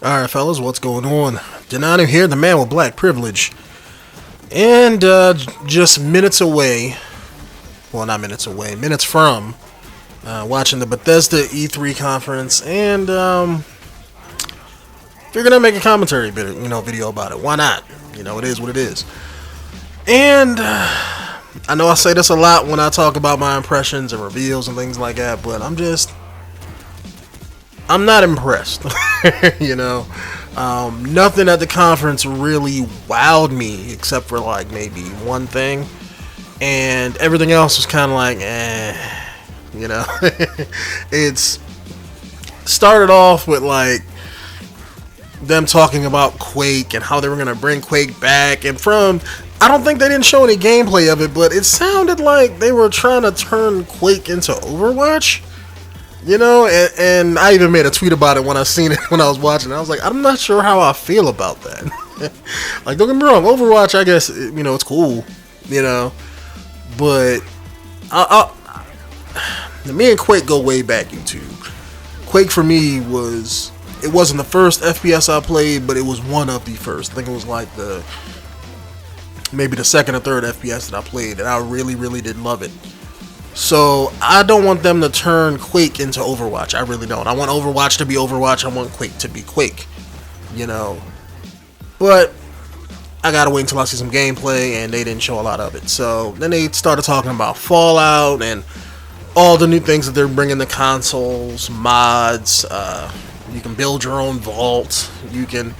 Alright, fellas, what's going on? Denonu here, the man with black privilege. And just minutes away, well, not minutes away, minutes from watching the Bethesda E3 conference, and figured I'd make a commentary video about it. Why not? It is what it is. And I know I say this a lot when I talk about my impressions and reveals and things like that, but I'm not impressed. Nothing at the conference really wowed me except for like maybe one thing, and everything else was kind of like It's started off with like them talking about Quake and how they were going to bring Quake back, and I don't think they didn't show any gameplay of it, but it sounded like they were trying to turn Quake into Overwatch. And I even made a tweet about it when I seen it when I was watching it. I was like, I'm not sure how I feel about that. Like, don't get me wrong, Overwatch, I guess, it's cool, but me and Quake go way back, YouTube. Quake for me it wasn't the first FPS I played, but it was one of the first. I think it was like maybe the second or third FPS that I played, and I really, really did love it. So I don't want them to turn Quake into Overwatch. I really don't. I want Overwatch to be Overwatch. I want Quake to be Quake. But I gotta wait until I see some gameplay, and they didn't show a lot of it. So then they started talking about Fallout and all the new things that they're bringing to consoles, mods. You can build your own vault. You can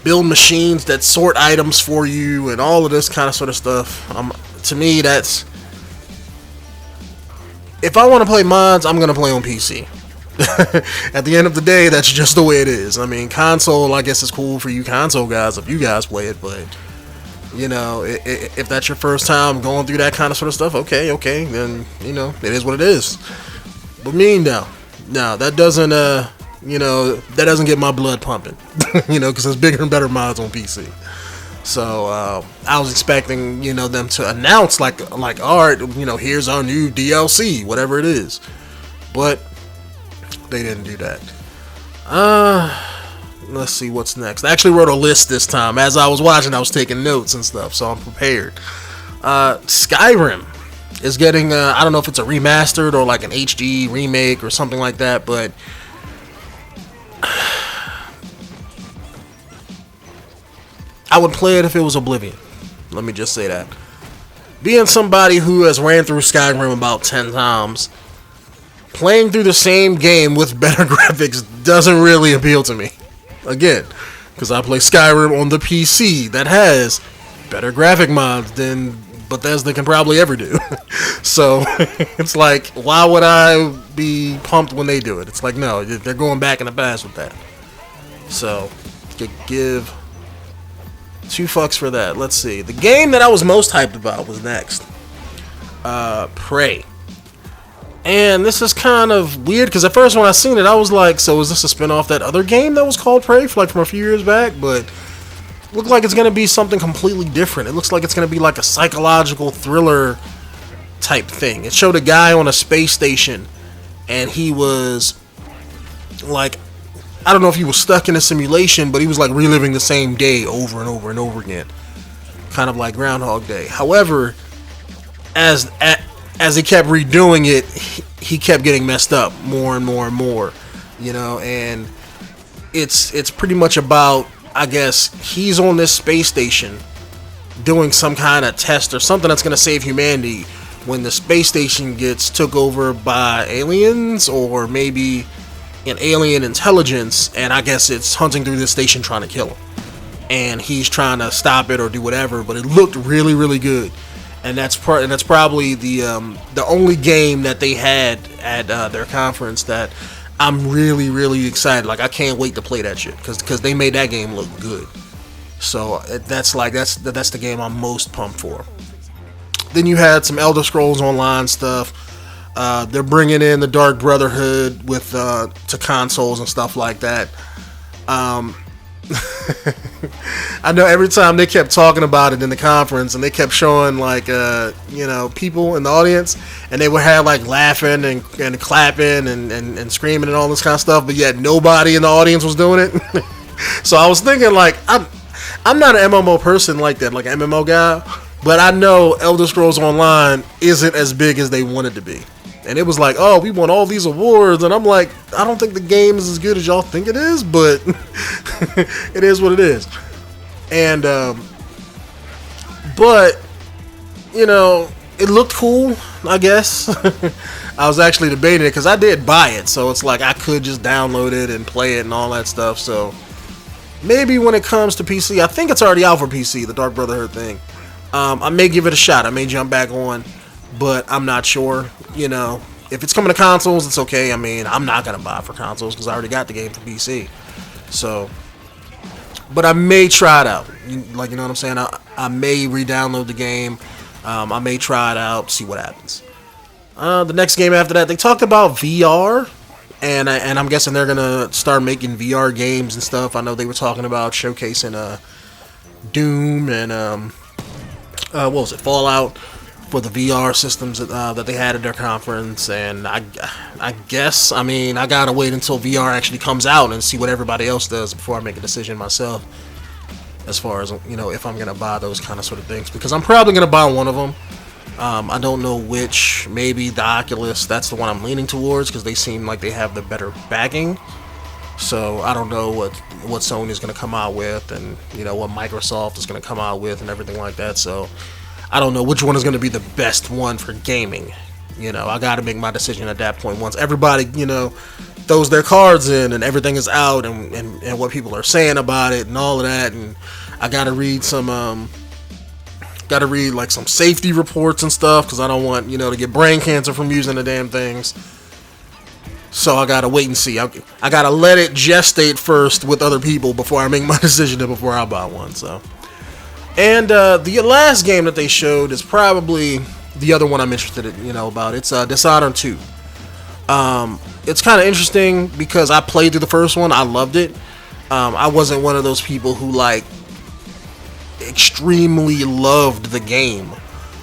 build machines that sort items for you, and all of this kind of sort of stuff. To me, that's... If I want to play mods, I'm going to play on PC. At the end of the day, that's just the way it is. I mean, console, I guess, is cool for you console guys if you guys play it, but, if that's your first time going through that kind of sort of stuff, okay, then, it is what it is. But me, no, that doesn't, that doesn't get my blood pumping, because there's bigger and better mods on PC. So I was expecting, them to announce like, alright, here's our new DLC, whatever it is. But they didn't do that. Let's see what's next. I actually wrote a list this time. As I was watching, I was taking notes and stuff, so I'm prepared. Skyrim is getting, I don't know if it's a remastered or like an HD remake or something like that, but I would play it if it was Oblivion. Let me just say that. Being somebody who has ran through Skyrim about 10 times, playing through the same game with better graphics doesn't really appeal to me. Again, because I play Skyrim on the PC that has better graphic mods than Bethesda can probably ever do. So, it's like, why would I be pumped when they do it? It's like, no, they're going back in the past with that. So, give... 2 fucks for that. Let's see. The game that I was most hyped about was next. Prey. And this is kind of weird, because at first when I seen it, I was like, so is this a spin-off that other game that was called Prey from a few years back? But it looked like it's going to be something completely different. It looks like it's going to be like a psychological thriller type thing. It showed a guy on a space station, and he was like, I don't know if he was stuck in a simulation, but he was like reliving the same day over and over and over again. Kind of like Groundhog Day. However, as he kept redoing it, he kept getting messed up more and more and more. And it's pretty much about, I guess, he's on this space station doing some kind of test or something that's going to save humanity when the space station gets took over by aliens or maybe an alien intelligence, and I guess it's hunting through this station trying to kill him, and he's trying to stop it or do whatever. But it looked really, really good, and that's probably the only game that they had at their conference that I'm really, really excited. Like, I can't wait to play that shit because they made that game look good. So that's the game I'm most pumped for. Then you had some Elder Scrolls Online stuff. They're bringing in the Dark Brotherhood with to consoles and stuff like that. I know every time they kept talking about it in the conference, and they kept showing like people in the audience, and they would have like laughing and clapping and screaming and all this kind of stuff, but yet nobody in the audience was doing it. So I was thinking, like, I'm not an MMO person like that, like an MMO guy, but I know Elder Scrolls Online isn't as big as they want it to be. And it was like, oh, we won all these awards, and I'm like, I don't think the game is as good as y'all think it is, but it is what it is. And but you know, it looked cool, I guess. I was actually debating it because I did buy it, so it's like I could just download it and play it and all that stuff. So maybe when it comes to PC, I think it's already out for PC, the Dark Brotherhood thing. I may give it a shot. I may jump back on, but I'm not sure. You know, if it's coming to consoles, it's okay. I mean, I'm not gonna buy it for consoles because I already got the game for PC. So, but I may try it out. Like, you know what I'm saying? I may re-download the game. I may try it out, see what happens. The next game after that, they talked about VR, and I'm guessing they're gonna start making VR games and stuff. I know they were talking about showcasing Doom and what was it, Fallout, for the VR systems that they had at their conference. And I guess, I mean, I gotta wait until VR actually comes out and see what everybody else does before I make a decision myself, as far as, you know, if I'm gonna buy those kind of sort of things, because I'm probably gonna buy one of them. I don't know which. Maybe the Oculus. That's the one I'm leaning towards because they seem like they have the better backing. So I don't know what Sony is going to come out with, and you know what Microsoft is going to come out with, and everything like that. So I don't know which one is going to be the best one for gaming. You know, I got to make my decision at that point once everybody, you know, throws their cards in and everything is out, and what people are saying about it and all of that. And I got to read some like some safety reports and stuff because I don't want, you know, to get brain cancer from using the damn things. So I gotta wait and see. I gotta let it gestate first with other people before I make my decision and before I buy one. So, and the last game that they showed is probably the other one I'm interested in, you know, about. It's Dishonored 2. It's kind of interesting because I played through the first one. I loved it. I wasn't one of those people who like extremely loved the game,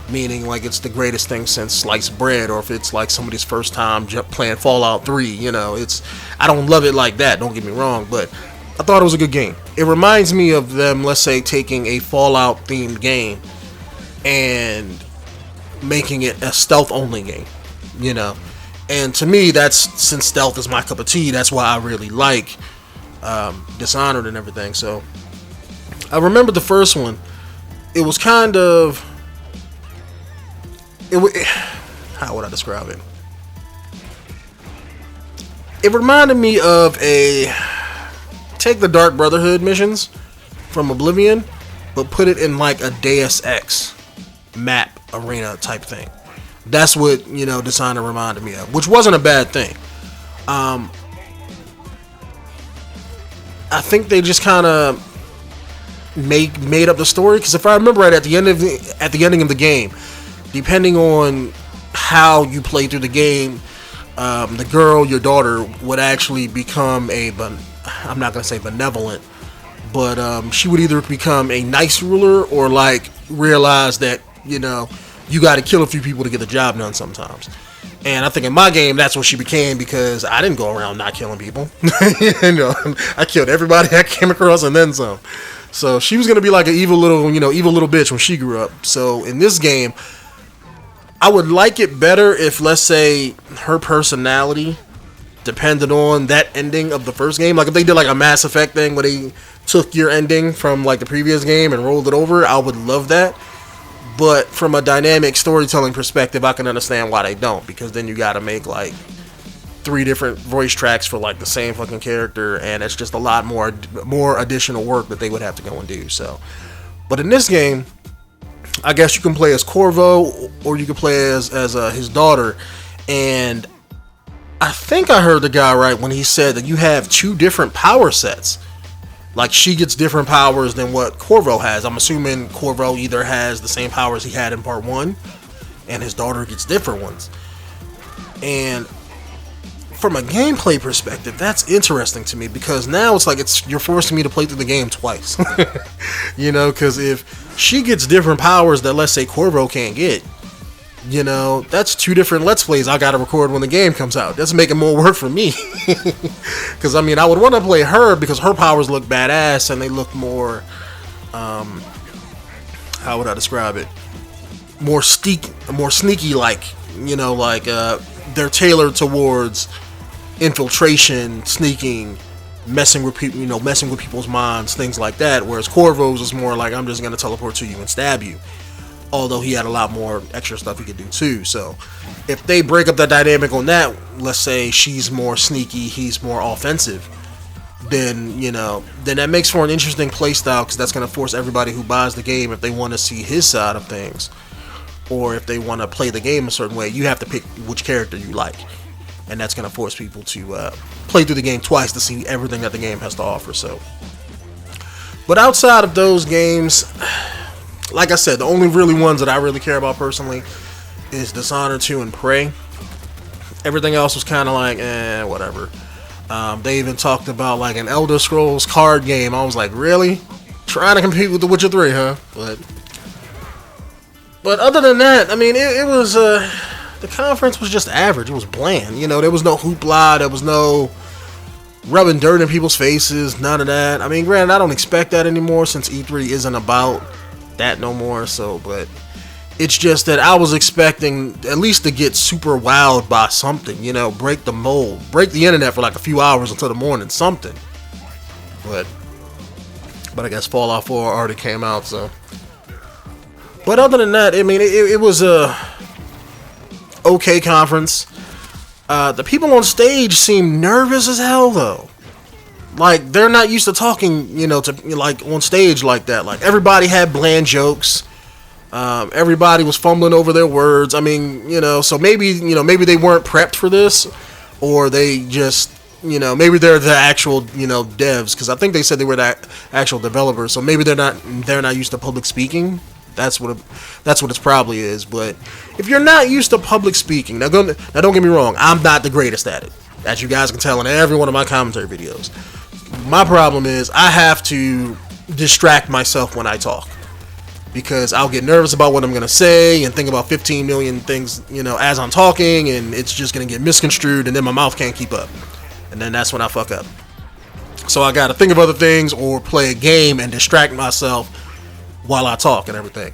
meaning like it's the greatest thing since sliced bread, or if it's like somebody's first time playing Fallout 3, you know, I don't love it like that, don't get me wrong, but I thought it was a good game. It reminds me of them, let's say, taking a Fallout themed game and making it a stealth only game, you know. And to me, since stealth is my cup of tea, that's why I really like Dishonored and everything. So I remember the first one. It was kind of, how would I describe it? It reminded me of take the Dark Brotherhood missions from Oblivion, but put it in like a Deus Ex map arena type thing. That's what, you know, Dishonored reminded me of, which wasn't a bad thing. I think they just kind of made up the story, because if I remember right, at the ending of the game, depending on how you play through the game, the girl, your daughter, would actually become I'm not gonna say benevolent, but she would either become a nice ruler or like realize that, you know, you got to kill a few people to get the job done sometimes. And I think in my game, that's what she became, because I didn't go around not killing people. You know, I killed everybody I came across and then some. So she was going to be like an evil little bitch when she grew up. So in this game, I would like it better if, let's say, her personality depended on that ending of the first game. Like if they did like a Mass Effect thing where they took your ending from like the previous game and rolled it over, I would love that. But from a dynamic storytelling perspective, I can understand why they don't, because then you got to make like 3 different voice tracks for like the same fucking character, and it's just a lot more additional work that they would have to go and do. So, but in this game, I guess you can play as Corvo, or you can play as his daughter. And I think I heard the guy right when he said that you have 2 different power sets. Like, she gets different powers than what Corvo has. I'm assuming Corvo either has the same powers he had in part 1, and his daughter gets different ones. And from a gameplay perspective, that's interesting to me, because now it's like you're forcing me to play through the game twice. You know, because if she gets different powers that, let's say, Corvo can't get, You know, that's 2 different Let's Plays I gotta record when the game comes out. That's making more work for me. Because, I mean, I would want to play her because her powers look badass and they look more, how would I describe it? More sneaky like, you know, like, they're tailored towards infiltration, sneaking, messing with people, you know, messing with people's minds, things like that. Whereas Corvo's is more like, I'm just gonna teleport to you and stab you. Although he had a lot more extra stuff he could do too. So if they break up the dynamic on that, let's say she's more sneaky, he's more offensive, then, you know, then that makes for an interesting playstyle, because that's gonna force everybody who buys the game, if they want to see his side of things, or if they want to play the game a certain way, you have to pick which character you like. And that's going to force people to play through the game twice to see everything that the game has to offer. So, but outside of those games, like I said, the only really ones that I really care about personally is Dishonored 2 and Prey. Everything else was kind of like, whatever. They even talked about like an Elder Scrolls card game. I was like, really? Trying to compete with The Witcher 3, huh? But other than that, I mean, it was... the conference was just average. It was bland. You know, there was no hoopla. There was no rubbing dirt in people's faces. None of that. I mean, granted, I don't expect that anymore since E3 isn't about that no more. So, but it's just that I was expecting at least to get super wowed by something. You know, break the mold. Break the internet for like a few hours until the morning. Something. But I guess Fallout 4 already came out, so. But other than that, I mean, it was a... okay conference. The people on stage seem nervous as hell though. Like, they're not used to talking, you know, to like on stage like that. Like, everybody had bland jokes. Everybody was fumbling over their words. I mean, you know, so maybe they weren't prepped for this, or they just, you know, maybe they're the actual, you know, devs, because I think they said they were the actual developers. So maybe they're not used to public speaking. That's what it probably is. But if you're not used to public speaking, now don't get me wrong, I'm not the greatest at it, as you guys can tell in every one of my commentary videos. My problem is I have to distract myself when I talk, because I'll get nervous about what I'm gonna say and think about 15 million things, you know, as I'm talking, and it's just gonna get misconstrued, and then my mouth can't keep up, and then that's when I fuck up. So I gotta think of other things or play a game and distract myself while I talk and everything.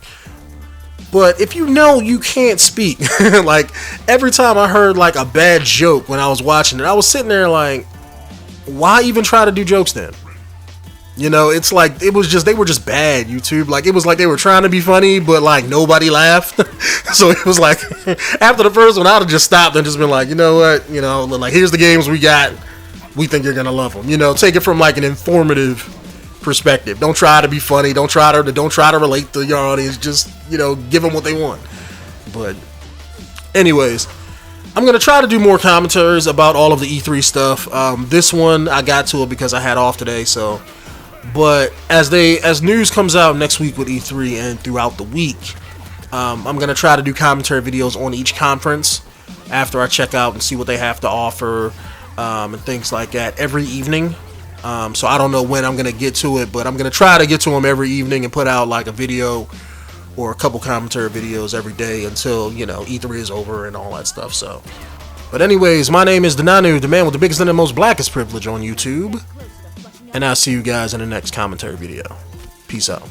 But if you know you can't speak, like every time I heard like a bad joke when I was watching it, I was sitting there like, why even try to do jokes then? You know, it's like they were just bad, YouTube. Like, it was like they were trying to be funny, but like nobody laughed. So it was like after the first one, I'd have just stopped and just been like, you know what, you know, like, here's the games we got. We think you're gonna love them. You know, take it from like an informative perspective. Don't try to be funny. Don't try to relate to your audience. Just, you know, give them what they want. But anyways, I'm gonna try to do more commentaries about all of the E3 stuff. This one I got to it because I had off today. So, but as news comes out next week with E3 and throughout the week, I'm gonna try to do commentary videos on each conference after I check out and see what they have to offer, and things like that every evening. So I don't know when I'm going to get to it, but I'm going to try to get to them every evening and put out like a video or a couple commentary videos every day until, you know, E3 is over and all that stuff. So, but anyways, my name is Denonu, the man with the biggest and the most blackest privilege on YouTube. And I'll see you guys in the next commentary video. Peace out.